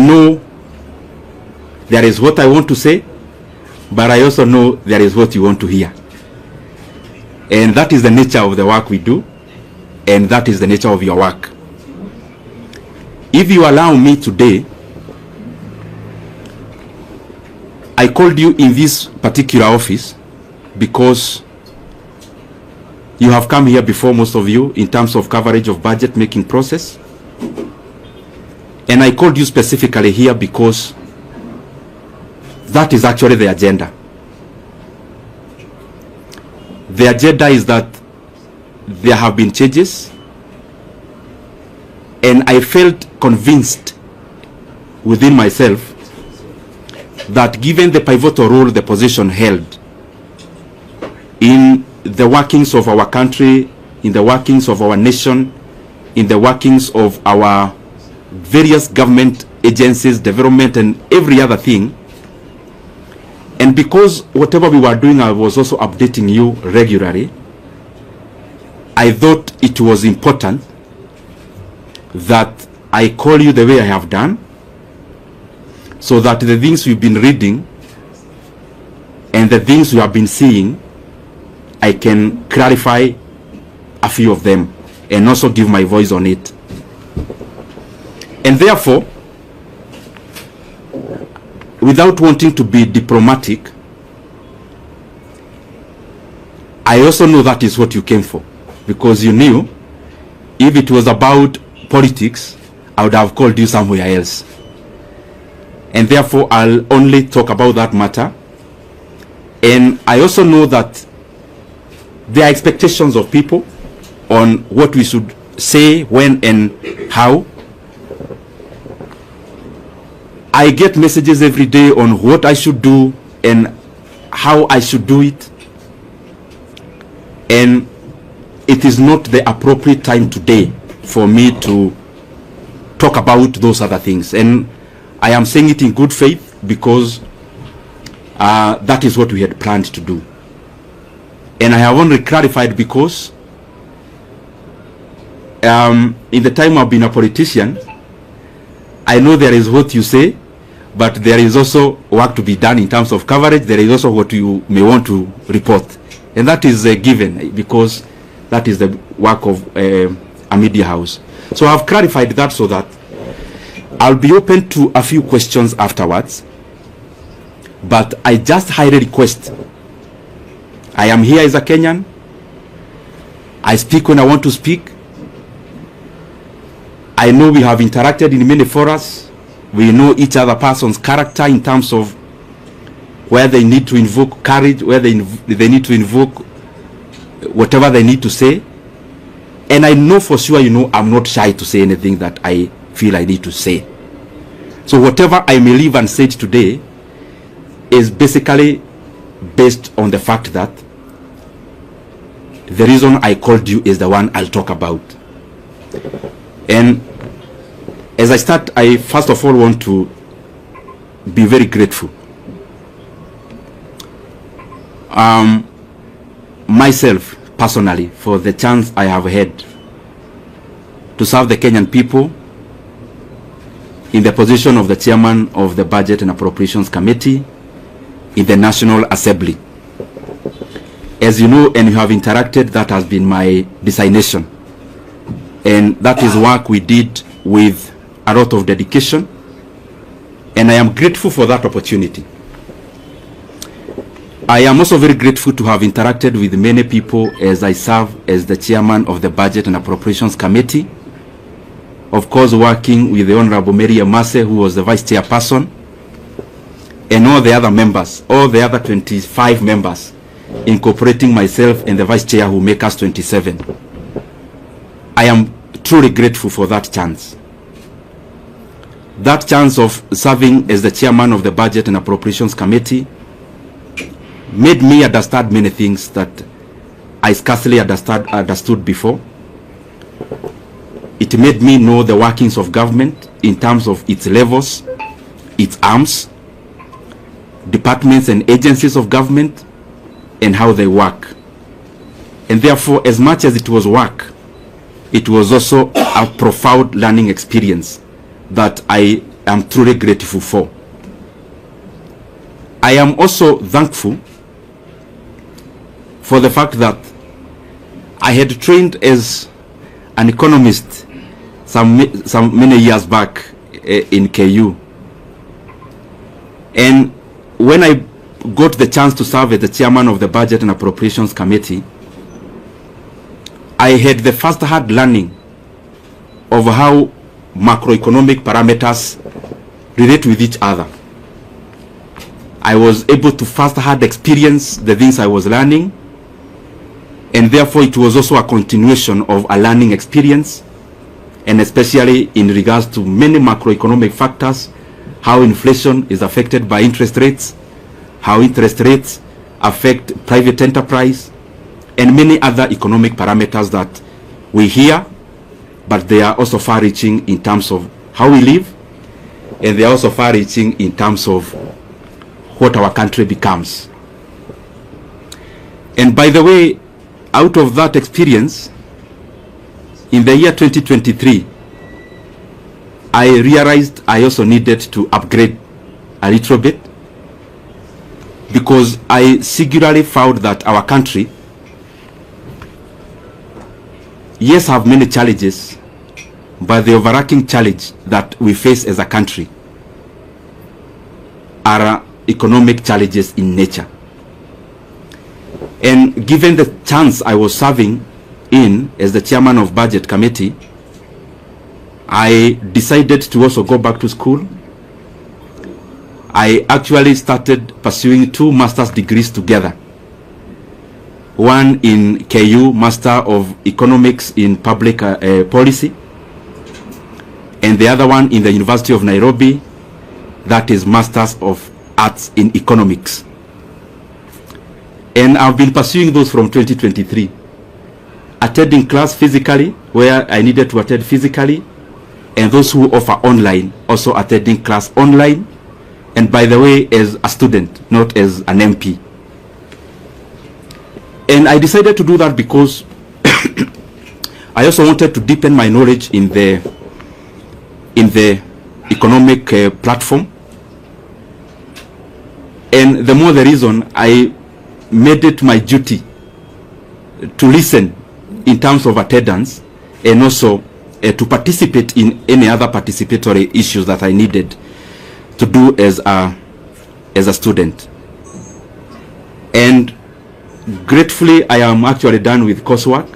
know there is what I want to say, but I also know there is what you want to hear. And that is the nature of the work we do, and that is the nature of your work. If you allow me today, I called you in this particular office because you have come here before, most of you, in terms of coverage of budget making process. And I called you specifically here because that is actually the agenda. The agenda is that there have been changes, and I felt convinced within myself that given the pivotal role the position held in the workings of our country, in the workings of our nation, in the workings of our various government agencies, development, and every other thing, and because whatever we were doing, I was also updating you regularly, I thought it was important that I call you the way I have done, so that the things we've been reading and the things we have been seeing, I can clarify a few of them and also give my voice on it. And therefore, without wanting to be diplomatic, I also know that is what you came for, because you knew if it was about politics, I would have called you somewhere else. And therefore, I'll only talk about that matter. And I also know that there are expectations of people on what we should say, when, and how. I get messages every day on what I should do and how I should do it. And it is not the appropriate time today for me to talk about those other things. And I am saying it in good faith because that is what we had planned to do. And I have only clarified because in the time I've been a politician, I know there is what you say, but there is also work to be done in terms of coverage. There is also what you may want to report. And that is given because that is the work of a media house. So I've clarified that so that I'll be open to a few questions afterwards. But I just highly request, I am here as a Kenyan. I speak when I want to speak. I know we have interacted in many forums. We know each other person's character in terms of where they need to invoke courage, where they need to invoke whatever they need to say. And I know for sure, you know, I'm not shy to say anything that I feel I need to say. So whatever I may leave unsaid today is basically based on the fact that the reason I called you is the one I'll talk about. And as I start, I first of all want to be very grateful. Myself personally, for the chance I have had to serve the Kenyan people in the position of the chairman of the Budget and Appropriations Committee in the National Assembly. As you know and you have interacted, that has been my designation. And that is work we did with a lot of dedication. And I am grateful for that opportunity. I am also very grateful to have interacted with many people as I serve as the chairman of the Budget and Appropriations Committee. Of course, working with the Honorable Mary Amase, who was the vice chairperson, and all the other members, all the other 25 members, incorporating myself and the vice chair who make us 27. I am truly grateful for that chance. That chance of serving as the chairman of the Budget and Appropriations Committee made me understand many things that I scarcely understood before. It made me know the workings of government in terms of its levels, its arms, departments and agencies of government, and how they work. And therefore, as much as it was work, it was also a profound learning experience that I am truly grateful for. I am also thankful for the fact that I had trained as an economist some many years back in KU. And when I got the chance to serve as the chairman of the Budget and Appropriations Committee, I had the first-hand learning of how macroeconomic parameters relate with each other. I was able to first-hand experience the things I was learning, and therefore it was also a continuation of a learning experience, and especially in regards to many macroeconomic factors, how inflation is affected by interest rates, how interest rates affect private enterprise, and many other economic parameters that we hear, but they are also far-reaching in terms of how we live, and they are also far-reaching in terms of what our country becomes. And by the way, out of that experience, in the year 2023, I realized I also needed to upgrade a little bit, because I singularly found that our country, yes, have many challenges, but the overarching challenge that we face as a country are economic challenges in nature. And given the chance I was serving in as the chairman of Budget Committee, I decided to also go back to school. I actually started pursuing 2 master's degrees together. One in KU, Master of Economics in Public Policy, and the other one in the University of Nairobi, that is Masters of Arts in Economics. And I've been pursuing those from 2023, attending class physically where I needed to attend physically, and those who offer online also attending class online, and by the way, as a student, not as an MP. And I decided to do that because I also wanted to deepen my knowledge in the economic platform. And the more the reason, I made it my duty to listen in terms of attendance, and also to participate in any other participatory issues that I needed to do as a student. And gratefully, I am actually done with coursework.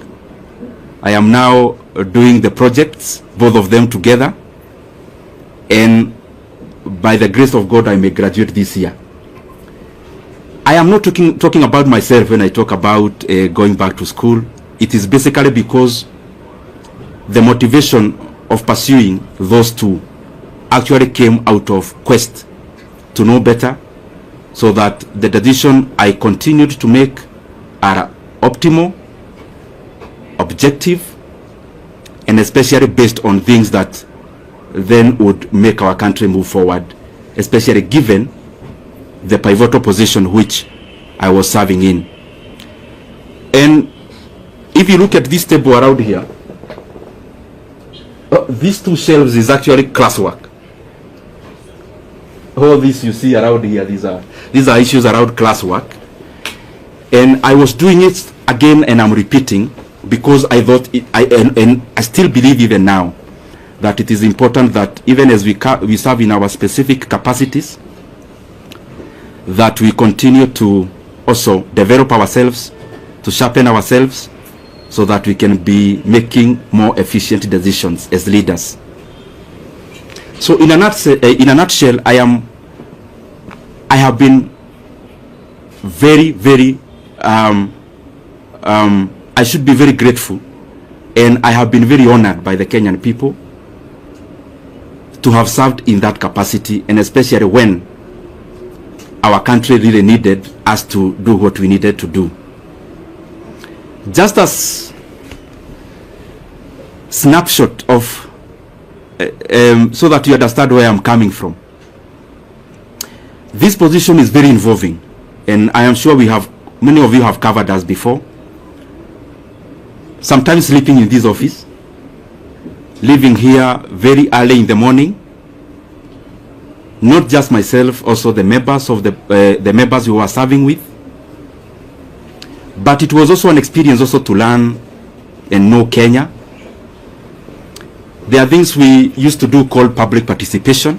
I am now doing the projects, both of them together, and by the grace of God, I may graduate this year. I am not talking about myself when I talk about going back to school. It is basically because the motivation of pursuing those 2 actually came out of quest to know better, so that the decision I continued to make are optimal, objective, and especially based on things that then would make our country move forward, especially given the pivotal position which I was serving in. And if you look at this table around here, these 2 shelves is actually classwork. All this you see around here, these are issues around classwork. And I was doing it again, and I'm repeating, because I thought and I still believe even now that it is important that even as we serve in our specific capacities, that we continue to also develop ourselves, to sharpen ourselves, so that we can be making more efficient decisions as leaders. So in a nutshell, I have been very, very, I should be very grateful, and I have been very honored by the Kenyan people to have served in that capacity, and especially when our country really needed us to do what we needed to do. Just as snapshot of so that you understand where I'm coming from. This position is very involving, and I am sure many of you have covered us before. Sometimes sleeping in this office, leaving here very early in the morning, not just myself, also the members of the members who were serving with. But it was also an experience also to learn and know Kenya. There are things we used to do called public participation,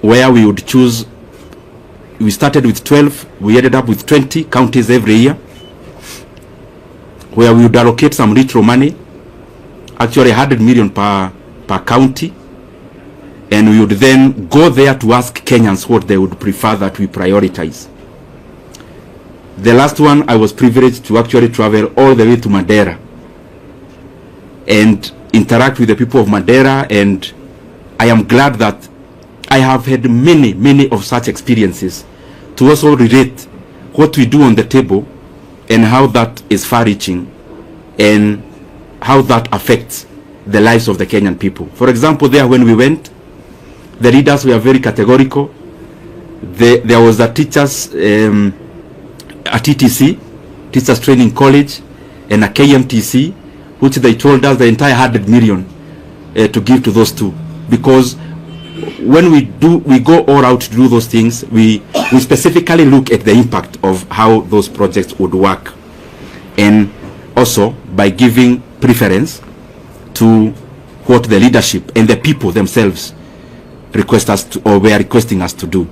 where we would choose. We started with 12, we ended up with 20 counties every year, where we would allocate some retro money, actually 100 million per county, and we would then go there to ask Kenyans what they would prefer that we prioritize. The last one, I was privileged to actually travel all the way to Madeira and interact with the people of Madeira, and I am glad that I have had many of such experiences to also relate what we do on the table and how that is far-reaching and how that affects the lives of the Kenyan people. For example, there when we went, the leaders were very categorical. There was a teachers, a TTC, Teachers Training College, and a KMTC, which they told us the entire 100 million to give to those two, because when we go all out to do those things, we specifically look at the impact of how those projects would work, and also by giving preference to what the leadership and the people themselves request us to, or were requesting us to do.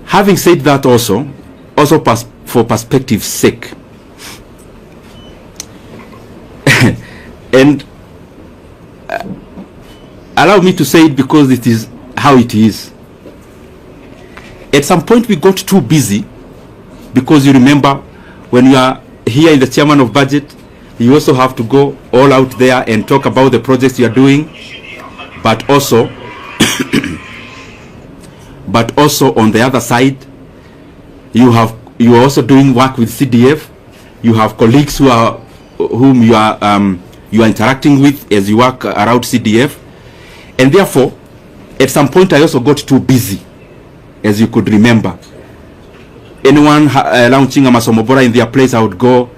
Having said that, also for perspective's sake, and allow me to say it because it is how it is. At some point we got too busy, because you remember when you are here in the chairman of budget, you also have to go all out there and talk about the projects you are doing, but also but also on the other side, you are also doing work with CDF. You have colleagues whom you are interacting with as you work around CDF, and therefore at some point I also got too busy, as you could remember. Anyone launching a Masomobora in their place, I would go,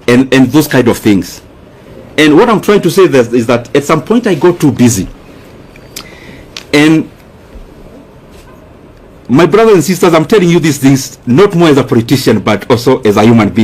and those kind of things. And what I'm trying to say is that at some point I got too busy, and my brothers and sisters, I'm telling you these things not more as a politician but also as a human being.